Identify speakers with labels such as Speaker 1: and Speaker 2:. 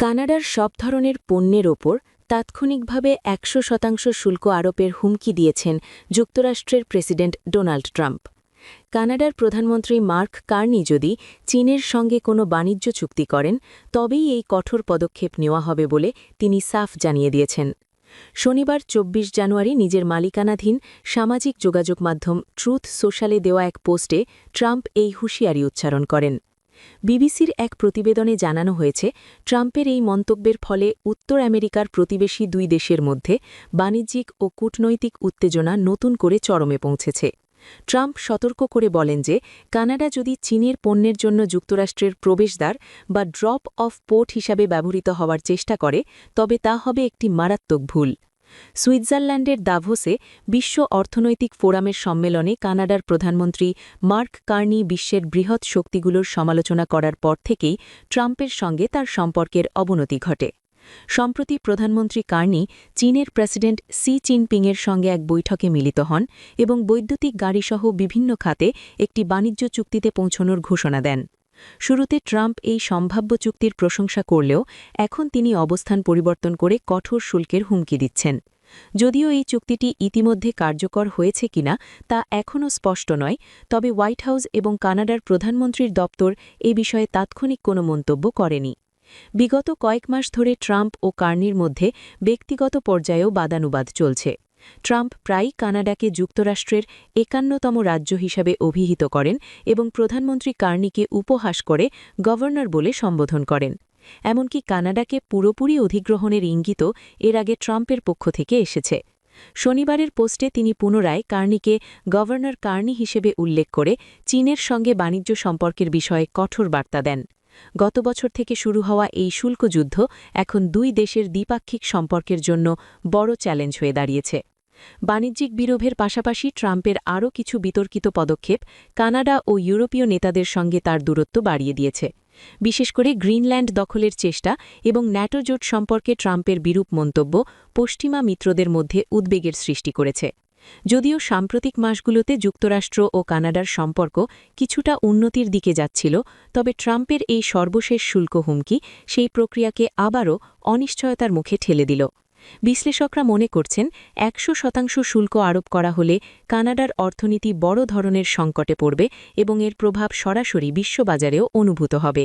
Speaker 1: কানাডার সব ধরনের পণ্যের ওপর তাৎক্ষণিকভাবে ১০০% শুল্ক আরোপের হুমকি দিয়েছেন যুক্তরাষ্ট্রের প্রেসিডেন্ট ডোনাল্ড ট্রাম্প। কানাডার প্রধানমন্ত্রী মার্ক কার্নি যদি চীনের সঙ্গে কোনো বাণিজ্য চুক্তি করেন তবেই এই কঠোর পদক্ষেপ নেওয়া হবে বলে তিনি সাফ জানিয়ে দিয়েছেন। শনিবার ২৪ জানুয়ারি নিজের মালিকানাধীন সামাজিক যোগাযোগ মাধ্যম ট্রুথ সোশ্যালে দেওয়া এক পোস্টে ট্রাম্প এই হুঁশিয়ারি উচ্চারণ করেন। বিবিসির এক প্রতিবেদনে জানানো হয়েছে, ট্রাম্পের এই মন্তব্যের ফলে উত্তর আমেরিকার প্রতিবেশী দুই দেশের মধ্যে বাণিজ্যিক ও কূটনৈতিক উত্তেজনা নতুন করে চরমে পৌঁছেছে। ট্রাম্প সতর্ক করে বলেন যে কানাডা যদি চীনের পণ্যের জন্য যুক্তরাষ্ট্রের প্রবেশদ্বার বা ড্রপ অফ পোর্ট হিসাবে ব্যবহৃত হওয়ার চেষ্টা করে তবে তা হবে একটি মারাত্মক ভুল। সুইৎজারল্যান্ডের দাভোসে বিশ্ব অর্থনৈতিক ফোরামের সম্মেলনে কানাডার প্রধানমন্ত্রী মার্ক কার্নি বিশ্বের বৃহৎ শক্তিগুলোর সমালোচনা করার পর থেকেই ট্রাম্পের সঙ্গে তার সম্পর্কের অবনতি ঘটে। সম্প্রতি প্রধানমন্ত্রী কার্নি চীনের প্রেসিডেন্ট সি জিনপিংয়ের সঙ্গে এক বৈঠকে মিলিত হন এবং বৈদ্যুতিক গাড়িসহ বিভিন্ন খাতে একটি বাণিজ্য চুক্তিতে পৌঁছানোর ঘোষণা দেন। শুরুতে ট্রাম্প এই সম্ভাব্য চুক্তির প্রশংসা করলেও এখন তিনি অবস্থান পরিবর্তন করে কঠোর শুল্কের হুমকি দিচ্ছেন। যদিও এই চুক্তিটি ইতিমধ্যে কার্যকর হয়েছে কিনা তা এখনও স্পষ্ট নয়, তবে হোয়াইট হাউস এবং কানাডার প্রধানমন্ত্রীর দপ্তর এ বিষয়ে তাৎক্ষণিক কোনো মন্তব্য করেনি। বিগত কয়েক মাস ধরে ট্রাম্প ও কার্নির মধ্যে ব্যক্তিগত পর্যায়েও বাদানুবাদ চলছে। ট্রাম্প প্রায়ই কানাডাকে যুক্তরাষ্ট্রের ৫১তম রাজ্য হিসাবে অভিহিত করেন এবং প্রধানমন্ত্রী কার্নিকে উপহাস করে গভর্নর বলে সম্বোধন করেন। এমনকি কানাডাকে পুরোপুরি অধিগ্রহণের ইঙ্গিতও এর আগে ট্রাম্পের পক্ষ থেকে এসেছে। শনিবারের পোস্টে তিনি পুনরায় কার্নিকে গভর্নর কার্নি হিসেবে উল্লেখ করে চীনের সঙ্গে বাণিজ্য সম্পর্কের বিষয়ে কঠোর বার্তা দেন। গত বছর থেকে শুরু হওয়া এই শুল্ক যুদ্ধ এখন দুই দেশের দ্বিপাক্ষিক সম্পর্কের জন্য বড় চ্যালেঞ্জ হয়ে দাঁড়িয়েছে। বাণিজ্যিক বিরোধের পাশাপাশি ট্রাম্পের আরও কিছু বিতর্কিত পদক্ষেপ কানাডা ও ইউরোপীয় নেতাদের সঙ্গে তার দূরত্ব বাড়িয়ে দিয়েছে। বিশেষ করে গ্রিনল্যান্ড দখলের চেষ্টা এবং ন্যাটো জোট সম্পর্কে ট্রাম্পের বিরূপ মন্তব্য পশ্চিমা মিত্রদের মধ্যে উদ্বেগের সৃষ্টি করেছে। যদিও সাম্প্রতিক মাসগুলোতে যুক্তরাষ্ট্র ও কানাডার সম্পর্ক কিছুটা উন্নতির দিকে যাচ্ছিল, তবে ট্রাম্পের এই সর্বশেষ শুল্ক হুমকি সেই প্রক্রিয়াকে আবারও অনিশ্চয়তার মুখে ঠেলে দিল। বিশ্লেষকরা মনে করছেন ১০০% শুল্ক আরোপ করা হলে কানাডার অর্থনীতি বড় ধরনের সংকটে পড়বে এবং এর প্রভাব সরাসরি বিশ্ববাজারেও অনুভূত হবে।